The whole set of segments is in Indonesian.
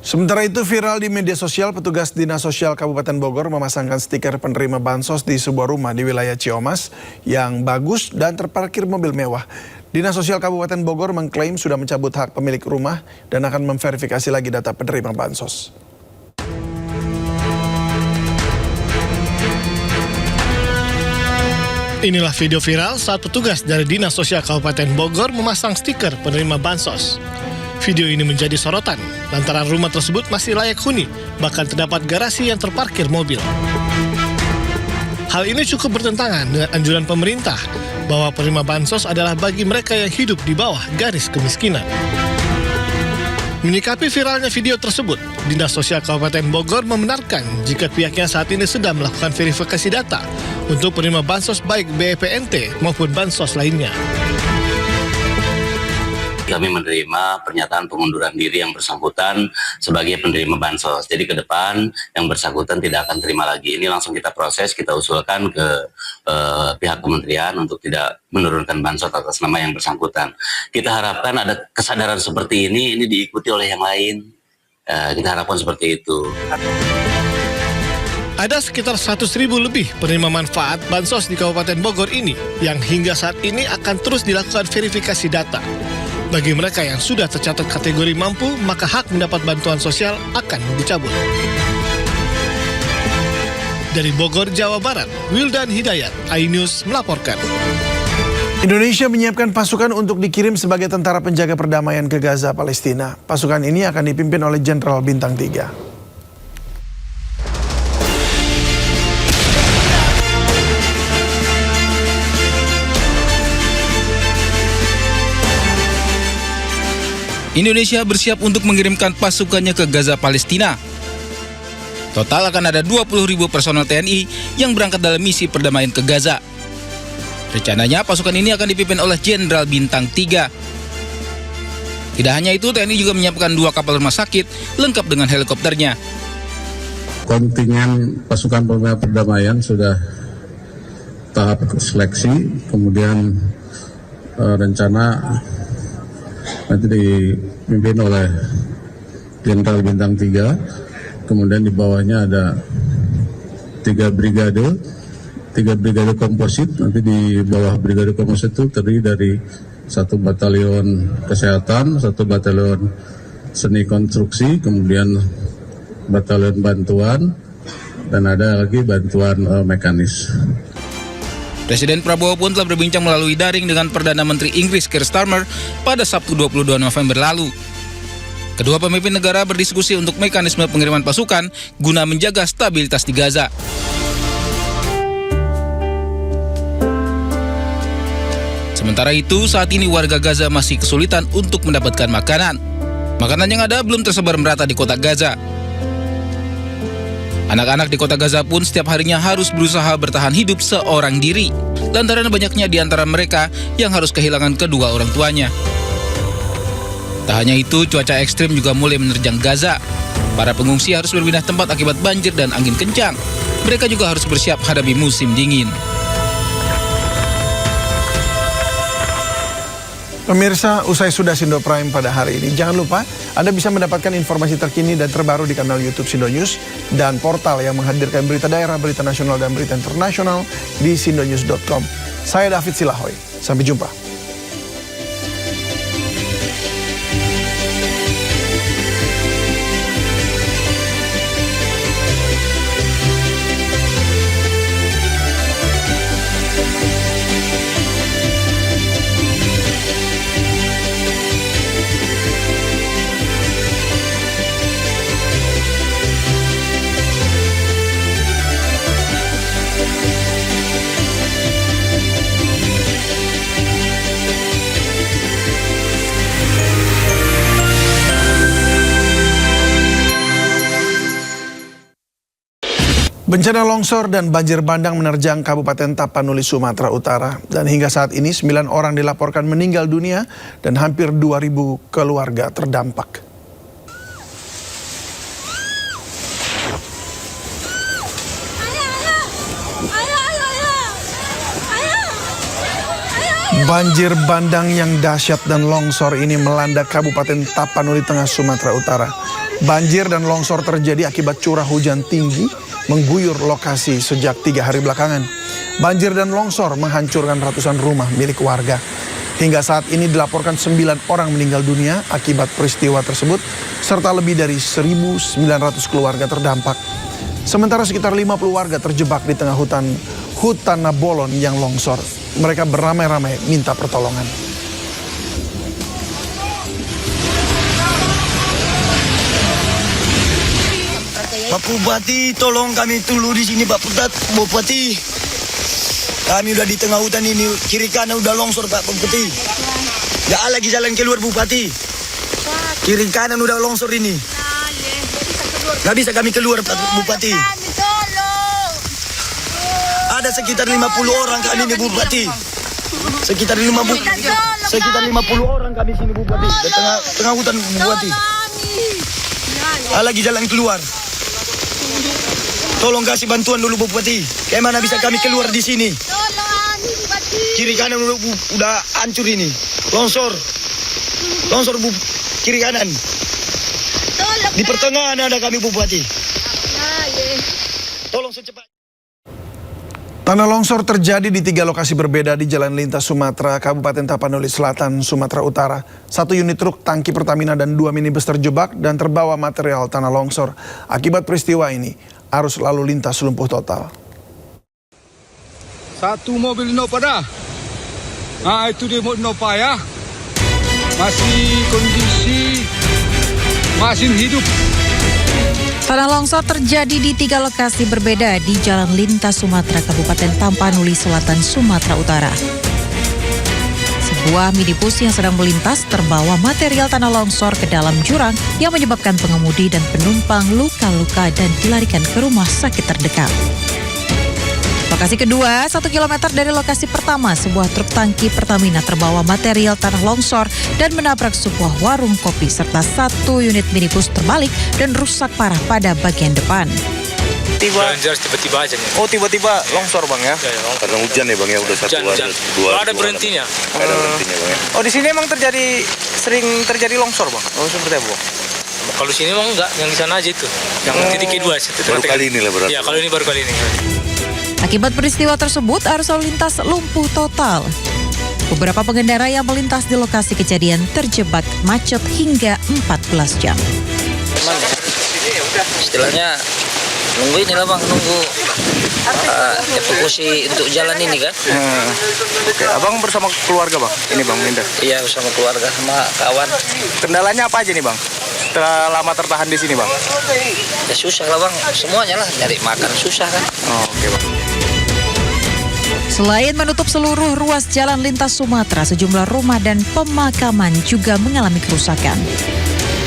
Sementara itu viral di media sosial, petugas Dinas Sosial Kabupaten Bogor memasangkan stiker penerima bansos di sebuah rumah di wilayah Ciomas yang bagus dan terparkir mobil mewah. Dinas Sosial Kabupaten Bogor mengklaim sudah mencabut hak pemilik rumah dan akan memverifikasi lagi data penerima bansos. Inilah video viral saat petugas dari Dinas Sosial Kabupaten Bogor memasang stiker penerima bansos. Video ini menjadi sorotan lantaran rumah tersebut masih layak huni, bahkan terdapat garasi yang terparkir mobil. Hal ini cukup bertentangan dengan anjuran pemerintah bahwa penerima bansos adalah bagi mereka yang hidup di bawah garis kemiskinan. Menyikapi viralnya video tersebut, Dinas Sosial Kabupaten Bogor membenarkan jika pihaknya saat ini sedang melakukan verifikasi data untuk penerima bansos baik BPNT maupun bansos lainnya. Kami menerima pernyataan pengunduran diri yang bersangkutan sebagai penerima bansos. Jadi ke depan yang bersangkutan tidak akan terima lagi. Ini langsung kita proses, kita usulkan ke pihak kementerian untuk tidak menurunkan bansos atas nama yang bersangkutan. Kita harapkan ada kesadaran seperti ini diikuti oleh yang lain. Kita harapkan seperti itu. Ada sekitar 100.000 lebih penerima manfaat bansos di Kabupaten Bogor ini yang hingga saat ini akan terus dilakukan verifikasi data. Bagi mereka yang sudah tercatat kategori mampu, maka hak mendapat bantuan sosial akan dicabut. Dari Bogor, Jawa Barat, Wildan Hidayat, iNews melaporkan. Indonesia menyiapkan pasukan untuk dikirim sebagai tentara penjaga perdamaian ke Gaza, Palestina. Pasukan ini akan dipimpin oleh Jenderal Bintang 3. Indonesia bersiap untuk mengirimkan pasukannya ke Gaza, Palestina. Total akan ada 20.000 personel TNI yang berangkat dalam misi perdamaian ke Gaza. Rencananya pasukan ini akan dipimpin oleh Jenderal Bintang 3. Tidak hanya itu, TNI juga menyiapkan 2 kapal rumah sakit lengkap dengan helikopternya. Kontingen pasukan perdamaian sudah tahap seleksi, kemudian rencana nanti dipimpin oleh Jenderal Bintang 3, kemudian di bawahnya ada 3 brigade komposit. Nanti di bawah brigade komposit itu terdiri dari 1 batalion kesehatan, 1 batalion seni konstruksi, kemudian batalion bantuan, dan ada lagi bantuan mekanis. Presiden Prabowo pun telah berbincang melalui daring dengan Perdana Menteri Inggris Keir Starmer pada Sabtu 22 November lalu. Kedua pemimpin negara berdiskusi untuk mekanisme pengiriman pasukan guna menjaga stabilitas di Gaza. Sementara itu, saat ini warga Gaza masih kesulitan untuk mendapatkan makanan. Makanan yang ada belum tersebar merata di kota Gaza. Anak-anak di kota Gaza pun setiap harinya harus berusaha bertahan hidup seorang diri, lantaran banyaknya di antara mereka yang harus kehilangan kedua orang tuanya. Tak hanya itu, cuaca ekstrim juga mulai menerjang Gaza. Para pengungsi harus berpindah tempat akibat banjir dan angin kencang. Mereka juga harus bersiap hadapi musim dingin. Pemirsa, usai sudah Sindo Prime pada hari ini. Jangan lupa, Anda bisa mendapatkan informasi terkini dan terbaru di kanal YouTube Sindo News dan portal yang menghadirkan berita daerah, berita nasional, dan berita internasional di sindonews.com. Saya David Silahoy. Sampai jumpa. Bencana longsor dan banjir bandang menerjang Kabupaten Tapanuli, Sumatera Utara. Dan hingga saat ini 9 orang dilaporkan meninggal dunia dan hampir 2.000 keluarga terdampak. Banjir bandang yang dahsyat dan longsor ini melanda Kabupaten Tapanuli Tengah, Sumatera Utara. Banjir dan longsor terjadi akibat curah hujan tinggi mengguyur lokasi sejak 3 hari belakangan. Banjir dan longsor menghancurkan ratusan rumah milik warga. Hingga saat ini dilaporkan 9 orang meninggal dunia akibat peristiwa tersebut, serta lebih dari 1.900 keluarga terdampak. Sementara sekitar 50 warga terjebak di tengah hutan Nabolon yang longsor. Mereka beramai-ramai minta pertolongan. Pak Bupati, tolong kami dulu di sini Pak Bupati. Kami udah di tengah hutan ini, kiri kanan udah longsor Pak Bupati. Gak ada lagi jalan keluar Bupati. Kiri kanan udah longsor ini. Gak bisa kami keluar Pak Bupati. Ada sekitar 50 orang kami ini Bupati. Sekitar 50 orang kami sini Bupati. Di tengah hutan Bupati. Ada lagi jalan keluar. Tolong kasih bantuan dulu Bupati. Kayak mana bisa kami keluar di sini? Kiri kanan udah hancur ini. Longsor kiri kanan. Di pertengahan ada kami Bupati. Tolong secepat. Tanah longsor terjadi di 3 lokasi berbeda di Jalan Lintas Sumatera, Kabupaten Tapanuli Selatan, Sumatera Utara. 1 unit truk tangki Pertamina dan 2 minibus terjebak dan terbawa material tanah longsor. Akibat peristiwa ini, arus lalu lintas lumpuh total. Satu mobil Innova. Nah, itu dia Innova ya. Masih kondisi masih hidup. Tanah longsor terjadi di 3 lokasi berbeda di Jalan Lintas Sumatera, Kabupaten Tapanuli Selatan, Sumatera Utara. Sebuah minibus yang sedang melintas terbawa material tanah longsor ke dalam jurang yang menyebabkan pengemudi dan penumpang luka-luka dan dilarikan ke rumah sakit terdekat. Lokasi kedua, 1 kilometer dari lokasi pertama, sebuah truk tangki Pertamina terbawa material tanah longsor dan menabrak sebuah warung kopi serta 1 unit minibus terbalik dan rusak parah pada bagian depan. Tiba-tiba aja nih. Oh, tiba-tiba longsor Bang ya? Karena hujan ya Bang ya, udah dua. Ada berhentinya. Ada berhentinya Bang ya. Oh, di sini emang sering terjadi longsor Bang? Oh, seperti apa Bang? Kalau sini emang enggak, yang di sana aja itu. Yang titik kedua. Baru kali ini lah berarti. Iya, kalau ini baru kali ini. Akibat peristiwa tersebut, arus lalu lintas lumpuh total. Beberapa pengendara yang melintas di lokasi kejadian terjebak macet hingga 14 jam. Istilahnya nunggu ini lah Bang, nunggu evakuasi untuk jalan ini kan. Oke, Abang bersama keluarga Bang? Ini Bang Minda? Iya, bersama keluarga sama kawan. Kendalanya apa aja nih Bang? Setelah lama tertahan di sini Bang? Ya susah lah Bang, semuanya lah, nyari makan susah kan. Oh, oke Bang. Selain menutup seluruh ruas jalan lintas Sumatera, sejumlah rumah dan pemakaman juga mengalami kerusakan.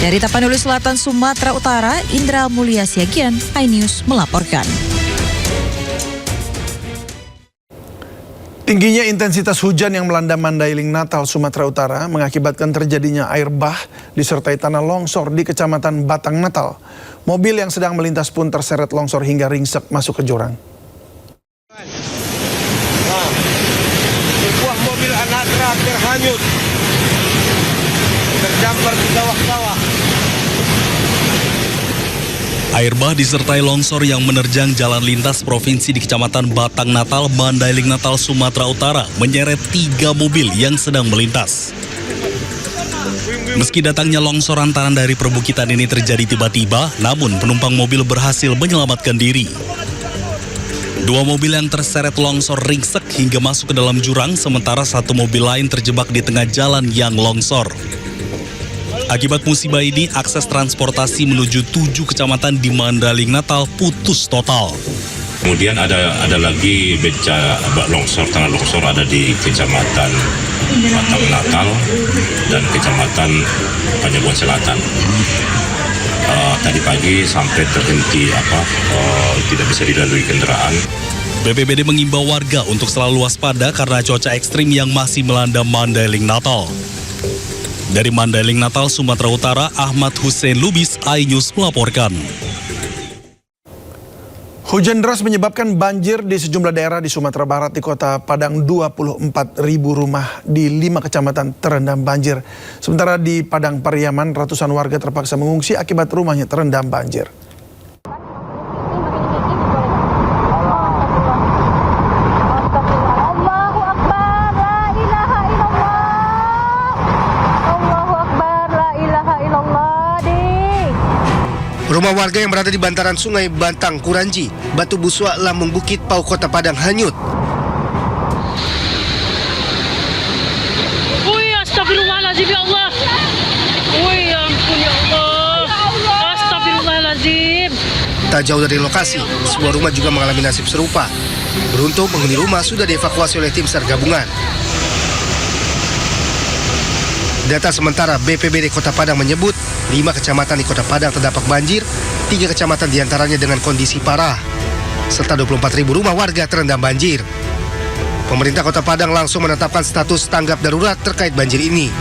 Dari Tapanuli Selatan, Sumatera Utara, Indra Mulia Siagian, iNews melaporkan. Tingginya intensitas hujan yang melanda Mandailing, Natal, Sumatera Utara mengakibatkan terjadinya air bah disertai tanah longsor di Kecamatan Batang Natal. Mobil yang sedang melintas pun terseret longsor hingga ringsek masuk ke jurang. Sebuah mobil anak truk terhanyut. Terdampar di sawah-sawah. Air bah disertai longsor yang menerjang jalan lintas provinsi di Kecamatan Batang Natal, Mandailing Natal, Sumatera Utara menyeret 3 mobil yang sedang melintas. Meski datangnya longsor lantaran dari perbukitan ini terjadi tiba-tiba, namun penumpang mobil berhasil menyelamatkan diri. 2 mobil yang terseret longsor ringsek hingga masuk ke dalam jurang, sementara 1 mobil lain terjebak di tengah jalan yang longsor. Akibat musibah ini, akses transportasi menuju 7 kecamatan di Mandailing Natal putus total. Kemudian ada lagi longsor, tanah longsor ada di Kecamatan Batang Natal dan Kecamatan Panjabuan Selatan. Tadi pagi sampai terhenti tidak bisa dilalui kendaraan. BPBD mengimbau warga untuk selalu waspada karena cuaca ekstrim yang masih melanda Mandailing Natal. Dari Mandailing Natal, Sumatera Utara, Ahmad Hussein Lubis, iNews melaporkan. Hujan deras menyebabkan banjir di sejumlah daerah di Sumatera Barat. Di Kota Padang 24.000 rumah di 5 kecamatan terendam banjir. Sementara di Padang Pariaman ratusan warga terpaksa mengungsi akibat rumahnya terendam banjir. Rumah warga yang berada di bantaran Sungai Bantang, Kuranji, Batu Buswa, Lambung Bukit, Pau, Kota Padang hanyut. Wih, astagfirullahaladzim ya Allah. Wih, ya ampun ya Allah. Astagfirullahaladzim. Tak jauh dari lokasi, sebuah rumah juga mengalami nasib serupa. Beruntung penghuni rumah sudah dievakuasi oleh tim SAR gabungan. Data sementara BPBD Kota Padang menyebut 5 kecamatan di Kota Padang terdampak banjir, 3 kecamatan diantaranya dengan kondisi parah, serta 24.000 rumah warga terendam banjir. Pemerintah Kota Padang langsung menetapkan status tanggap darurat terkait banjir ini.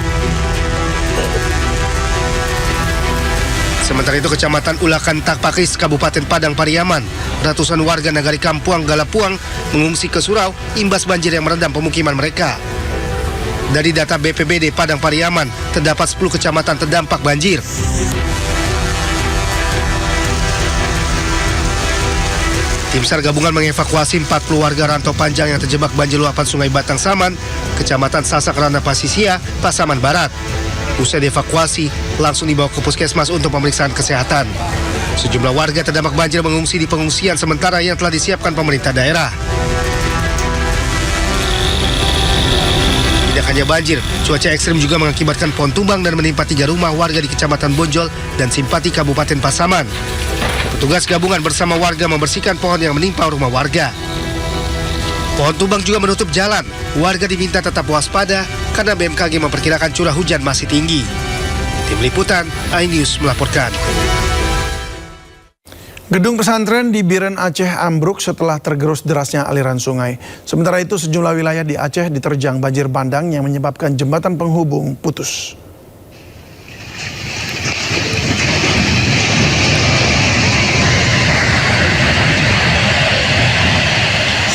Sementara itu Kecamatan Ulakan Takpakis, Kabupaten Padang Pariaman, ratusan warga Nagari Kampuang Galapuang mengungsi ke surau imbas banjir yang merendam pemukiman mereka. Dari data BPBD Padang Pariaman, terdapat 10 kecamatan terdampak banjir. Tim SAR gabungan mengevakuasi 40 warga rantau panjang yang terjebak banjir luapan Sungai Batang Saman, Kecamatan Sasak Rana Pasisia, Pasaman Barat. Usai dievakuasi, langsung dibawa ke puskesmas untuk pemeriksaan kesehatan. Sejumlah warga terdampak banjir mengungsi di pengungsian sementara yang telah disiapkan pemerintah daerah. Tidak hanya banjir, cuaca ekstrim juga mengakibatkan pohon tumbang dan menimpa 3 rumah warga di Kecamatan Bonjol dan Simpati Kabupaten Pasaman. Petugas gabungan bersama warga membersihkan pohon yang menimpa rumah warga. Pohon tumbang juga menutup jalan. Warga diminta tetap waspada karena BMKG memperkirakan curah hujan masih tinggi. Tim Liputan, iNews melaporkan. Gedung pesantren di Biren Aceh ambruk setelah tergerus derasnya aliran sungai. Sementara itu sejumlah wilayah di Aceh diterjang banjir bandang yang menyebabkan jembatan penghubung putus.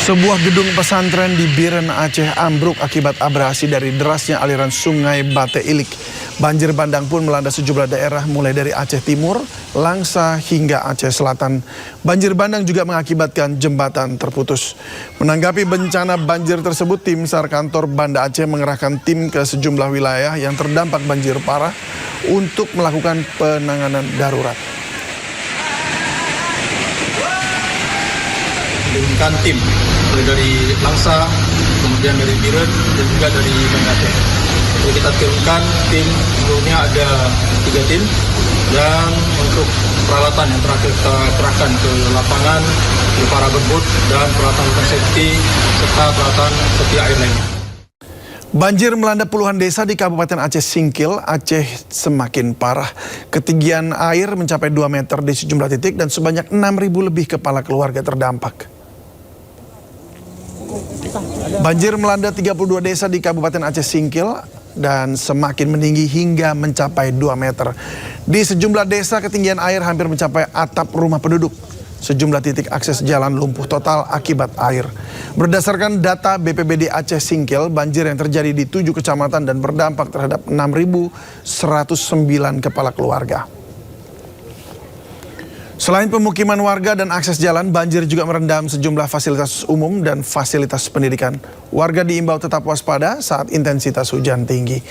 Sebuah gedung pesantren di Biren Aceh ambruk akibat abrasi dari derasnya aliran sungai Bate Ilik. Banjir bandang pun melanda sejumlah daerah mulai dari Aceh Timur, Langsa hingga Aceh Selatan. Banjir bandang juga mengakibatkan jembatan terputus. Menanggapi bencana banjir tersebut, tim SAR kantor Banda Aceh mengerahkan tim ke sejumlah wilayah yang terdampak banjir parah untuk melakukan penanganan darurat. Dengan tim mulai dari Langsa, kemudian dari Biren dan juga dari Banda Aceh. Jadi kita turunkan tim, sebelumnya ada 3 tim, dan untuk peralatan yang terakhir kita kerahkan ke lapangan, berupa rubber boot dan peralatan safety serta peralatan safety air lainnya. Banjir melanda puluhan desa di Kabupaten Aceh Singkil, Aceh semakin parah. Ketinggian air mencapai 2 meter di sejumlah titik dan sebanyak 6.000 lebih kepala keluarga terdampak. Banjir melanda 32 desa di Kabupaten Aceh Singkil dan semakin meninggi hingga mencapai 2 meter. Di sejumlah desa ketinggian air hampir mencapai atap rumah penduduk. Sejumlah titik akses jalan lumpuh total akibat air. Berdasarkan data BPBD Aceh Singkil, banjir yang terjadi di 7 kecamatan dan berdampak terhadap 6.109 kepala keluarga. Selain pemukiman warga dan akses jalan, banjir juga merendam sejumlah fasilitas umum dan fasilitas pendidikan. Warga diimbau tetap waspada saat intensitas hujan tinggi.